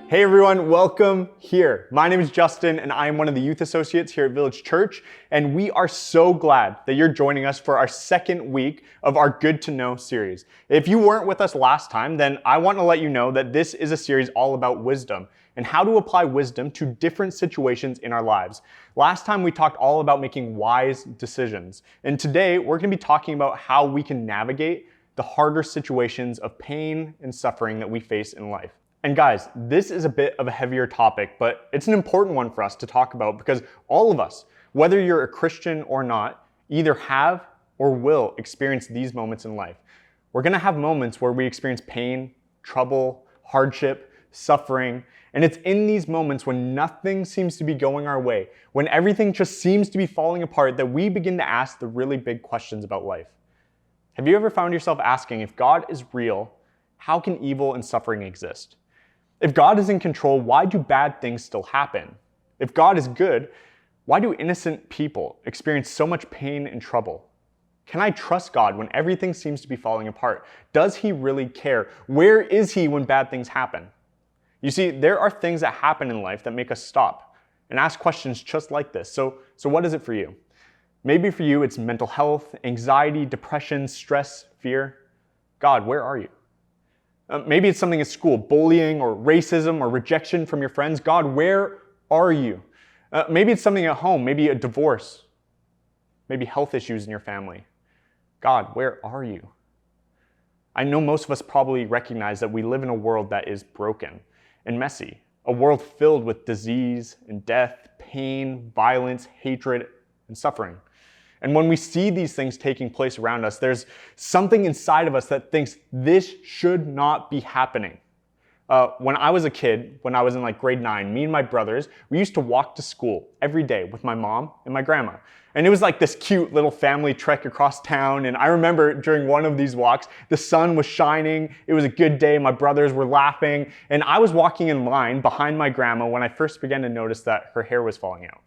Hey everyone, welcome here. My name is Justin and I am one of the youth associates here at Village Church, and we are so glad that you're joining us for our second week of our Good to Know series. If you weren't with us last time, then I want to let you know that this is a series all about wisdom and how to apply wisdom to different situations in our lives. Last time we talked all about making wise decisions, and today we're going to be talking about how we can navigate the harder situations of pain and suffering that we face in life. And guys, this is a bit of a heavier topic, but it's an important one for us to talk about because all of us, whether you're a Christian or not, either have or will experience these moments in life. We're gonna have moments where we experience pain, trouble, hardship, suffering, and it's in these moments when nothing seems to be going our way, when everything just seems to be falling apart, that we begin to ask the really big questions about life. Have you ever found yourself asking, if God is real, how can evil and suffering exist? If God is in control, why do bad things still happen? If God is good, why do innocent people experience so much pain and trouble? Can I trust God when everything seems to be falling apart? Does He really care? Where is He when bad things happen? You see, there are things that happen in life that make us stop and ask questions just like this. So what is it for you? Maybe for you, it's mental health, anxiety, depression, stress, fear. God, where are you? Maybe it's something at school, bullying or racism or rejection from your friends. God, where are you? Maybe it's something at home, maybe a divorce, maybe health issues in your family. God, where are you? I know most of us probably recognize that we live in a world that is broken and messy, a world filled with disease and death, pain, violence, hatred, and suffering. And when we see these things taking place around us, there's something inside of us that thinks this should not be happening. When I was a kid, when I was in grade 9, me and my brothers, we used to walk to school every day with my mom and my grandma. And it was like this cute little family trek across town. And I remember during one of these walks, the sun was shining. It was a good day. My brothers were laughing. And I was walking in line behind my grandma when I first began to notice that her hair was falling out.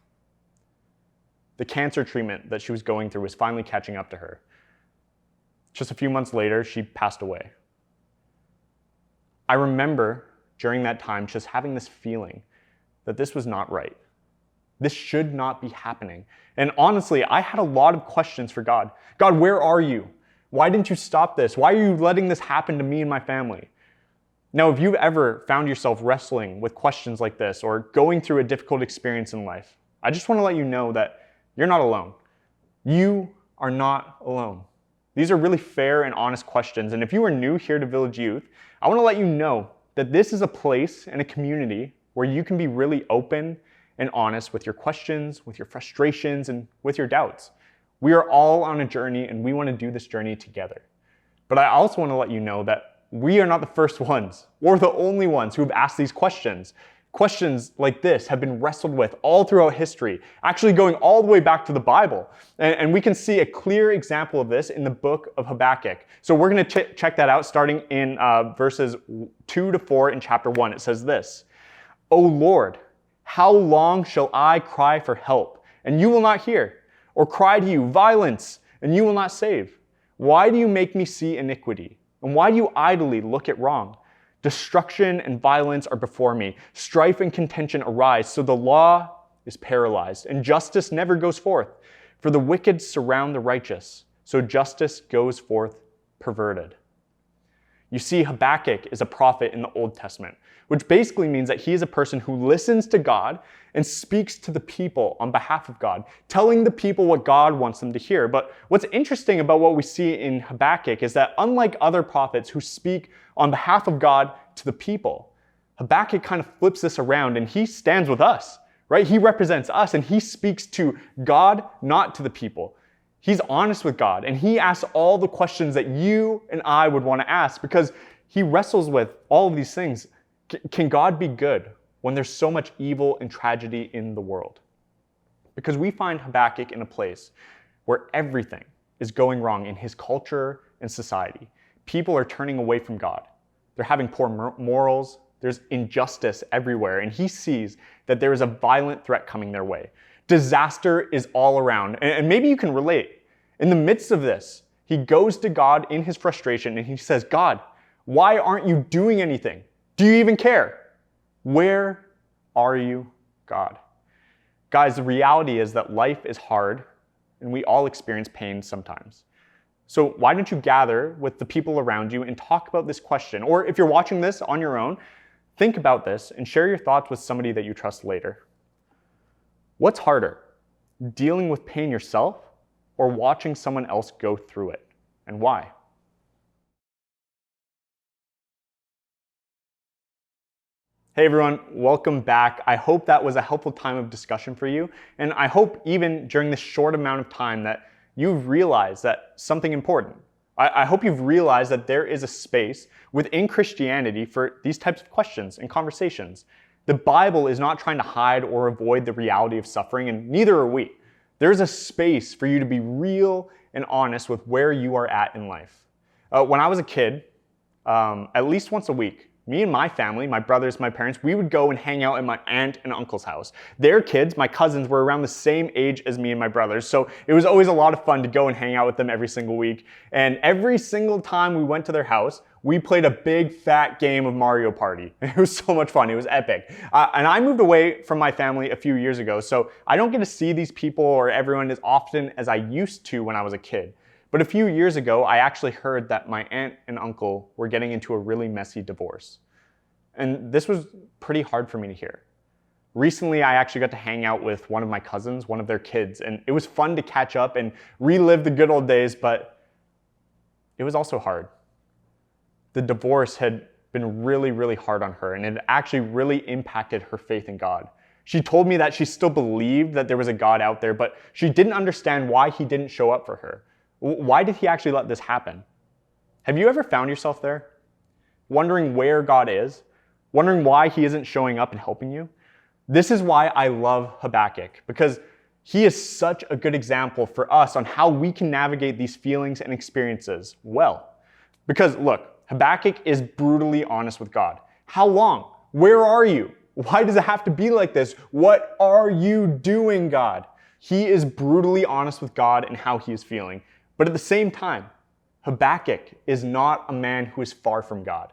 The cancer treatment that she was going through was finally catching up to her. Just a few months later, she passed away. I remember during that time just having this feeling that this was not right. This should not be happening. And honestly, I had a lot of questions for God. God, where are you? Why didn't you stop this? Why are you letting this happen to me and my family? Now, if you've ever found yourself wrestling with questions like this or going through a difficult experience in life, I just want to let you know that you're not alone. You are not alone. These are really fair and honest questions. And if you are new here to Village Youth, I want to let you know that this is a place and a community where you can be really open and honest with your questions, with your frustrations, and with your doubts. We are all on a journey and we want to do this journey together. But I also want to let you know that we are not the first ones or the only ones who have asked these questions. Questions like this have been wrestled with all throughout history, actually going all the way back to the Bible. And we can see a clear example of this in the book of Habakkuk. So we're going to check that out starting in verses 2 to 4 in chapter 1. It says this, "O Lord, how long shall I cry for help, and you will not hear? Or cry to you, violence, and you will not save? Why do you make me see iniquity? And why do you idly look at wrong? Destruction and violence are before me. Strife and contention arise, so the law is paralyzed, and justice never goes forth. For the wicked surround the righteous, so justice goes forth perverted." You see, Habakkuk is a prophet in the Old Testament, which basically means that he is a person who listens to God and speaks to the people on behalf of God, telling the people what God wants them to hear. But what's interesting about what we see in Habakkuk is that unlike other prophets who speak on behalf of God to the people, Habakkuk kind of flips this around and he stands with us, right? He represents us and he speaks to God, not to the people. He's honest with God and he asks all the questions that you and I would want to ask because he wrestles with all of these things. Can God be good when there's so much evil and tragedy in the world? Because we find Habakkuk in a place where everything is going wrong in his culture and society. People are turning away from God. They're having poor morals. There's injustice everywhere. And he sees that there is a violent threat coming their way. Disaster is all around. And maybe you can relate. In the midst of this, he goes to God in his frustration and he says, God, why aren't you doing anything? Do you even care? Where are you, God? Guys, the reality is that life is hard and we all experience pain sometimes. So why don't you gather with the people around you and talk about this question? Or if you're watching this on your own, think about this and share your thoughts with somebody that you trust later. What's harder, dealing with pain yourself or watching someone else go through it, and why? Hey everyone, welcome back. I hope that was a helpful time of discussion for you, and I hope even during this short amount of time that you've realized that something important. I hope you've realized that there is a space within Christianity for these types of questions and conversations. The Bible is not trying to hide or avoid the reality of suffering, and neither are we. There's a space for you to be real and honest with where you are at in life. When I was a kid, at least once a week, me and my family, my brothers, my parents, we would go and hang out at my aunt and uncle's house. Their kids, my cousins, were around the same age as me and my brothers, so it was always a lot of fun to go and hang out with them every single week. And every single time we went to their house, we played a big fat game of Mario Party. It was so much fun. It was epic. And I moved away from my family a few years ago, so I don't get to see these people or everyone as often as I used to when I was a kid. But a few years ago, I actually heard that my aunt and uncle were getting into a really messy divorce. And this was pretty hard for me to hear. Recently, I actually got to hang out with one of my cousins, one of their kids, and it was fun to catch up and relive the good old days, but it was also hard. The divorce had been really, really hard on her, and it actually really impacted her faith in God. She told me that she still believed that there was a God out there, but she didn't understand why he didn't show up for her. Why did he actually let this happen? Have you ever found yourself there? Wondering where God is? Wondering why he isn't showing up and helping you? This is why I love Habakkuk, because he is such a good example for us on how we can navigate these feelings and experiences well. Because look, Habakkuk is brutally honest with God. How long? Where are you? Why does it have to be like this? What are you doing, God? He is brutally honest with God and how he is feeling. But at the same time, Habakkuk is not a man who is far from God.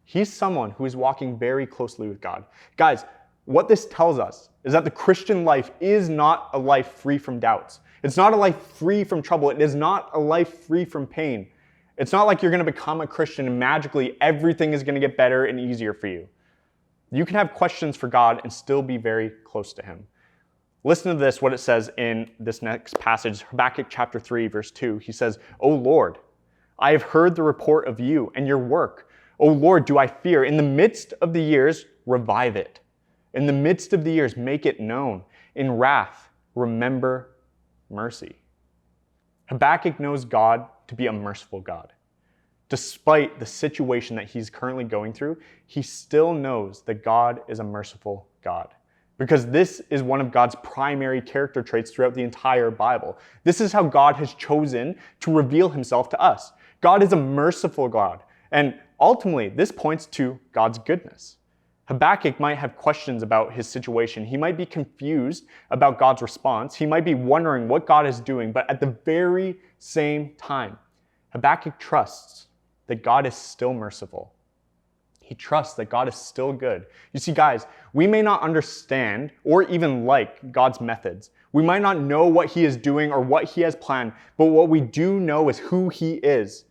He's someone who is walking very closely with God. Guys, what this tells us is that the Christian life is not a life free from doubts. It's not a life free from trouble. It is not a life free from pain. It's not like you're going to become a Christian and magically everything is going to get better and easier for you. You can have questions for God and still be very close to him. Listen to this, what it says in this next passage, Habakkuk chapter 3, verse 2. He says, "O Lord, I have heard the report of you and your work. O Lord, do I fear. In the midst of the years, revive it. In the midst of the years, make it known. In wrath, remember mercy." Habakkuk knows God to be a merciful God. Despite the situation that he's currently going through, he still knows that God is a merciful God. Because this is one of God's primary character traits throughout the entire Bible. This is how God has chosen to reveal himself to us. God is a merciful God. And ultimately, this points to God's goodness. Habakkuk might have questions about his situation. He might be confused about God's response. He might be wondering what God is doing. But at the very same time, Habakkuk trusts that God is still merciful. He trusts that God is still good. You see, guys, we may not understand or even like God's methods. We might not know what he is doing or what he has planned, but what we do know is who he is,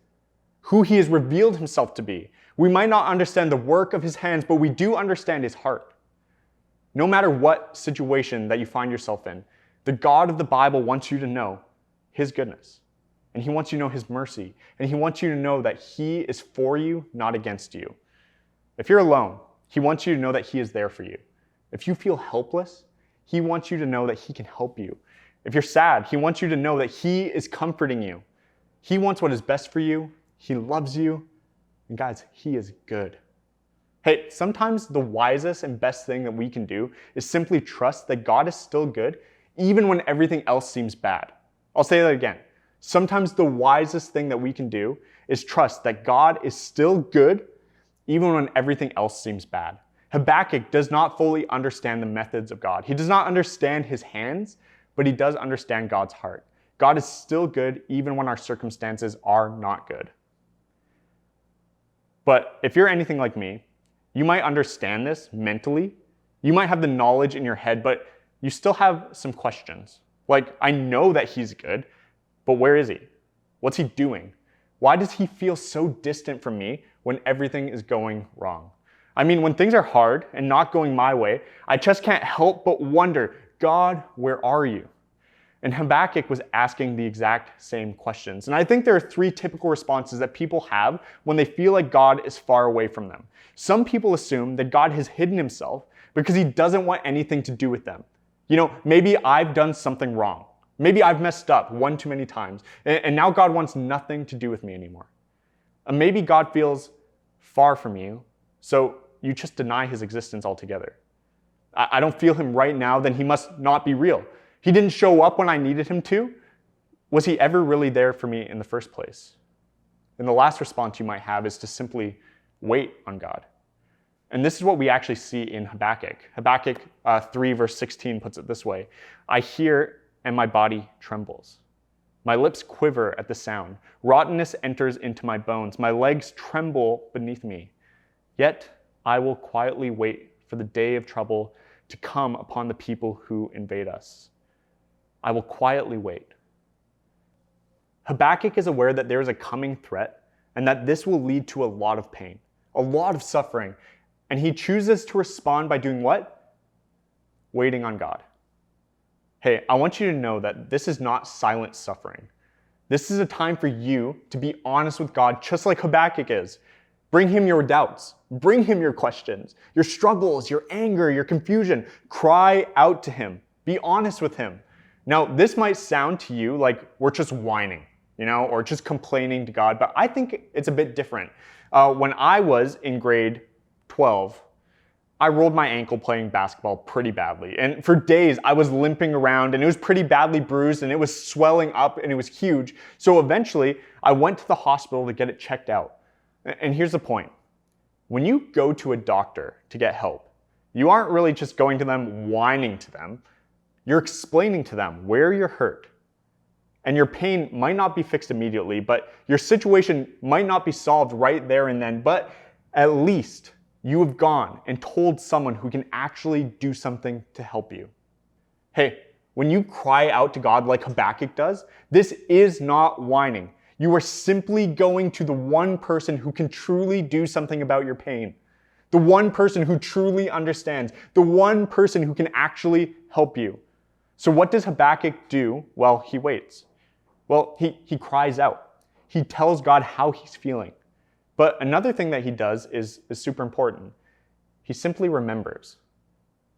who he has revealed himself to be. We might not understand the work of his hands, but we do understand his heart. No matter what situation that you find yourself in, the God of the Bible wants you to know his goodness. And he wants you to know his mercy. And he wants you to know that he is for you, not against you. If you're alone, he wants you to know that he is there for you. If you feel helpless, he wants you to know that he can help you. If you're sad, he wants you to know that he is comforting you. He wants what is best for you. He loves you. And guys, he is good. Hey, sometimes the wisest and best thing that we can do is simply trust that God is still good, even when everything else seems bad. I'll say that again. Sometimes the wisest thing that we can do is trust that God is still good, even when everything else seems bad. Habakkuk does not fully understand the methods of God. He does not understand his hands, but he does understand God's heart. God is still good, even when our circumstances are not good. But if you're anything like me, You might understand this mentally. You might have the knowledge in your head, but you still have some questions. Like, I know that he's good, but where is he? What's he doing? Why does he feel so distant from me when everything is going wrong? I mean, when things are hard and not going my way, I just can't help but wonder, God, where are you? And Habakkuk was asking the exact same questions. And I think there are three typical responses that people have when they feel like God is far away from them. Some people assume that God has hidden himself because he doesn't want anything to do with them. You know, maybe I've done something wrong. Maybe I've messed up one too many times, and now God wants nothing to do with me anymore. And maybe God feels far from you, so you just deny his existence altogether. I don't feel him right now, then he must not be real. He didn't show up when I needed him to. Was he ever really there for me in the first place? And the last response you might have is to simply wait on God. And this is what we actually see in Habakkuk. Habakkuk 3 verse 16 puts it this way: I hear and my body trembles. My lips quiver at the sound. Rottenness enters into my bones. My legs tremble beneath me. Yet I will quietly wait for the day of trouble to come upon the people who invade us. I will quietly wait. Habakkuk is aware that there is a coming threat and that this will lead to a lot of pain, a lot of suffering. And he chooses to respond by doing what? Waiting on God. Hey, I want you to know that this is not silent suffering. This is a time for you to be honest with God, just like Habakkuk is. Bring him your doubts. Bring him your questions, your struggles, your anger, your confusion. Cry out to him. Be honest with him. Now, this might sound to you like we're just whining, or just complaining to God, but I think it's a bit different. When I was in grade 12, I rolled my ankle playing basketball pretty badly. And for days, I was limping around and it was pretty badly bruised and it was swelling up and it was huge. So eventually, I went to the hospital to get it checked out. And here's the point. When you go to a doctor to get help, you aren't really just going to them whining to them. You're explaining to them where you're hurt. And your pain might not be fixed immediately, but your situation might not be solved right there and then, but at least you have gone and told someone who can actually do something to help you. Hey, when you cry out to God like Habakkuk does, this is not whining. You are simply going to the one person who can truly do something about your pain. The one person who truly understands. The one person who can actually help you. So what does Habakkuk do? Well, he waits. Well, he cries out. He tells God how he's feeling. But another thing that he does is super important. He simply remembers.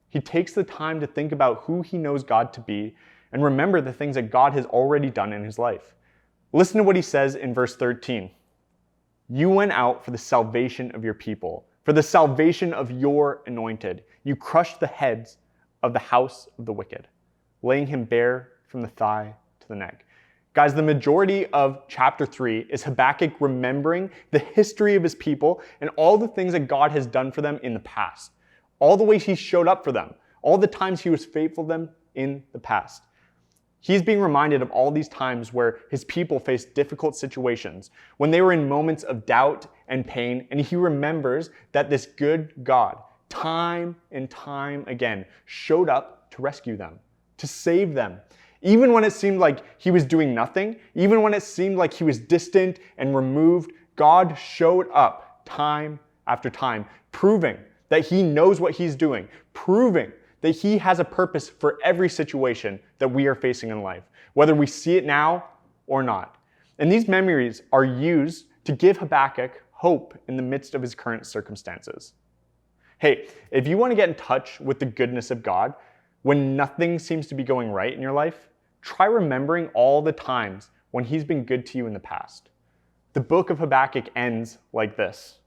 He takes the time to think about who he knows God to be and remember the things that God has already done in his life. Listen to what he says in verse 13. You went out for the salvation of your people, for the salvation of your anointed. You crushed the heads of the house of the wicked, laying him bare from the thigh to the neck. Guys, the majority of chapter 3 is Habakkuk remembering the history of his people and all the things that God has done for them in the past. All the ways he showed up for them. All the times he was faithful to them in the past. He's being reminded of all these times where his people faced difficult situations, when they were in moments of doubt and pain, and he remembers that this good God, time and time again, showed up to rescue them, to save them. Even when it seemed like he was doing nothing, even when it seemed like he was distant and removed, God showed up time after time, proving that he knows what he's doing, proving that he has a purpose for every situation that we are facing in life, whether we see it now or not. And these memories are used to give Habakkuk hope in the midst of his current circumstances. Hey, if you want to get in touch with the goodness of God, when nothing seems to be going right in your life, try remembering all the times when he's been good to you in the past. The book of Habakkuk ends like this.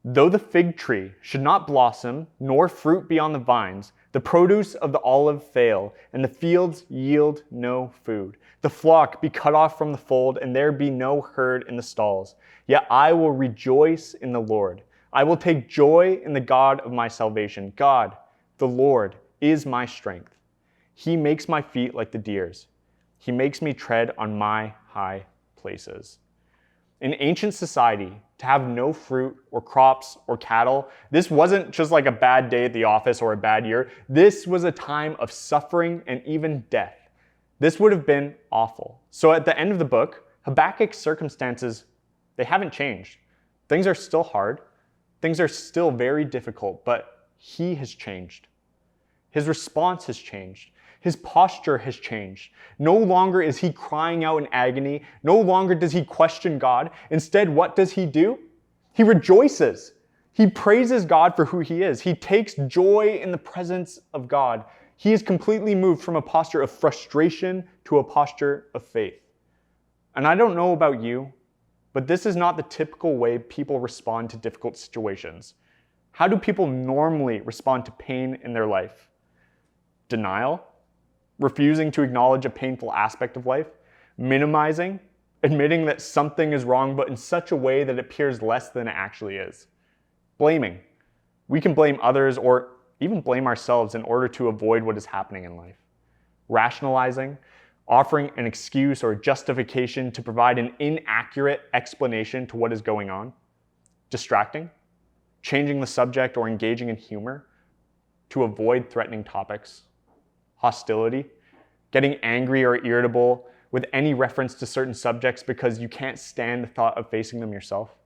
Though the fig tree should not blossom, nor fruit be on the vines, the produce of the olive fail, and the fields yield no food. The flock be cut off from the fold, and there be no herd in the stalls. Yet I will rejoice in the Lord. I will take joy in the God of my salvation. God, the Lord, is my strength. He makes my feet like the deer's. He makes me tread on my high places. In ancient society, to have no fruit or crops or cattle, this wasn't just like a bad day at the office or a bad year. This was a time of suffering and even death. This would have been awful. So at the end of the book, Habakkuk's circumstances, they haven't changed. Things are still hard. Things are still very difficult, but he has changed. His response has changed. His posture has changed. No longer is he crying out in agony. No longer does he question God. Instead, what does he do? He rejoices. He praises God for who he is. He takes joy in the presence of God. He is completely moved from a posture of frustration to a posture of faith. And I don't know about you, but this is not the typical way people respond to difficult situations. How do people normally respond to pain in their life? Denial? Refusing to acknowledge a painful aspect of life? Minimizing? Admitting that something is wrong, but in such a way that it appears less than it actually is? Blaming. We can blame others or even blame ourselves in order to avoid what is happening in life. Rationalizing, offering an excuse or justification to provide an inaccurate explanation to what is going on. Distracting, changing the subject or engaging in humor to avoid threatening topics. Hostility, getting angry or irritable with any reference to certain subjects because you can't stand the thought of facing them yourself.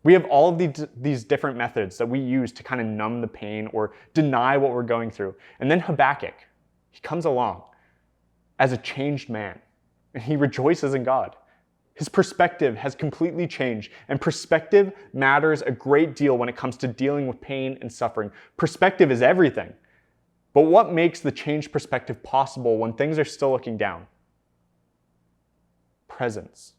We have all of these different methods that we use to kind of numb the pain or deny what we're going through. And then Habakkuk, he comes along as a changed man, and he rejoices in God. His perspective has completely changed, and perspective matters a great deal when it comes to dealing with pain and suffering. Perspective is everything. But what makes the changed perspective possible when things are still looking down? Presence.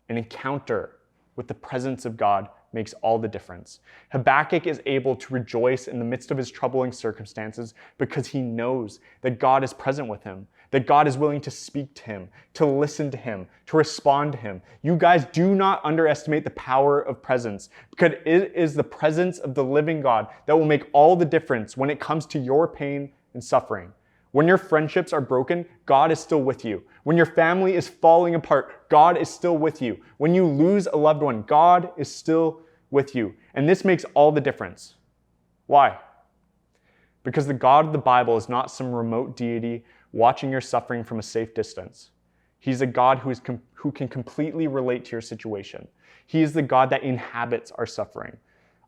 An encounter with the presence of God makes all the difference. Habakkuk is able to rejoice in the midst of his troubling circumstances because he knows that God is present with him, that God is willing to speak to him, to listen to him, to respond to him. You guys do not underestimate the power of presence, because it is the presence of the living God that will make all the difference when it comes to your pain and suffering. When your friendships are broken, God is still with you. When your family is falling apart, God is still with you. When you lose a loved one, God is still with you. And this makes all the difference. Why? Because the God of the Bible is not some remote deity watching your suffering from a safe distance. He's a God who can completely relate to your situation. He is the God that inhabits our suffering.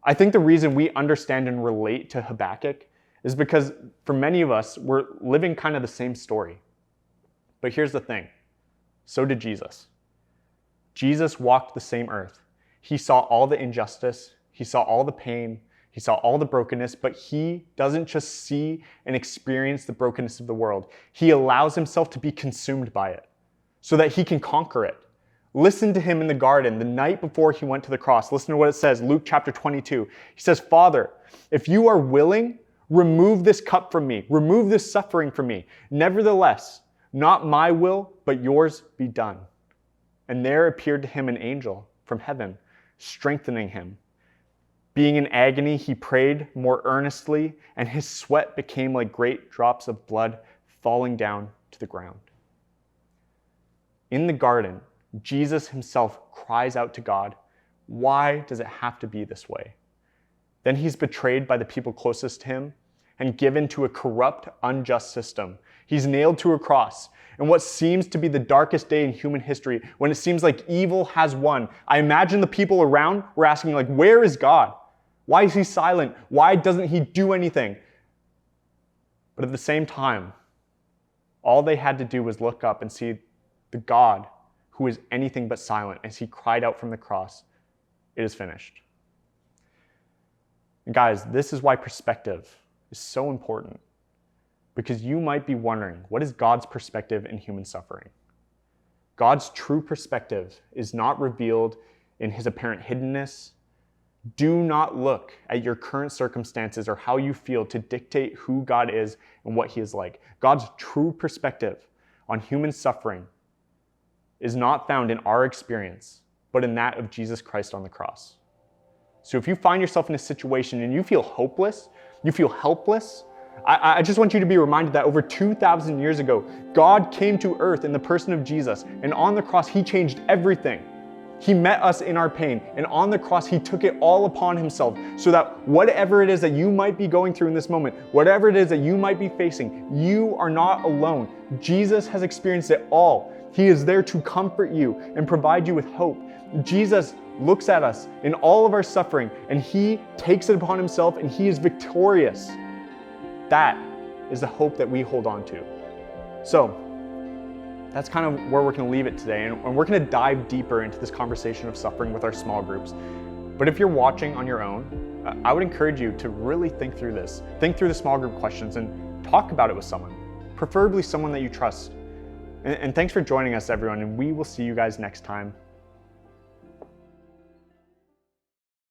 I think the reason we understand and relate to Habakkuk is because for many of us, we're living kind of the same story. But here's the thing. So did Jesus. Jesus walked the same earth. He saw all the injustice. He saw all the pain. He saw all the brokenness, but he doesn't just see and experience the brokenness of the world. He allows himself to be consumed by it so that he can conquer it. Listen to him in the garden the night before he went to the cross. Listen to what it says, Luke chapter 22. He says, "Father, if you are willing, remove this cup from me. Remove this suffering from me. Nevertheless, not my will, but yours be done." And there appeared to him an angel from heaven, strengthening him. Being in agony, he prayed more earnestly, and his sweat became like great drops of blood falling down to the ground. In the garden, Jesus himself cries out to God, "Why does it have to be this way?" Then he's betrayed by the people closest to him and given to a corrupt, unjust system. He's nailed to a cross. And what seems to be the darkest day in human history, when it seems like evil has won, I imagine the people around were asking, like, where is God? Why is he silent? Why doesn't he do anything? But at the same time, all they had to do was look up and see the God who is anything but silent as he cried out from the cross, "It is finished." And guys, this is why perspective is so important, because you might be wondering, what is God's perspective in human suffering? God's true perspective is not revealed in his apparent hiddenness. Do not look at your current circumstances or how you feel to dictate who God is and what he is like. God's true perspective on human suffering is not found in our experience, but in that of Jesus Christ on the cross. So if you find yourself in a situation and you feel hopeless, you feel helpless, I just want you to be reminded that over 2,000 years ago, God came to earth in the person of Jesus, and on the cross, he changed everything. He met us in our pain, and on the cross, he took it all upon himself so that whatever it is that you might be going through in this moment, whatever it is that you might be facing, you are not alone. Jesus has experienced it all. He is there to comfort you and provide you with hope. Jesus looks at us in all of our suffering, and he takes it upon himself, and he is victorious. That is the hope that we hold on to. So, that's kind of where we're going to leave it today, and we're going to dive deeper into this conversation of suffering with our small groups. But if you're watching on your own, I would encourage you to really think through this. Think through the small group questions and talk about it with someone, preferably someone that you trust. And thanks for joining us, everyone, and we will see you guys next time.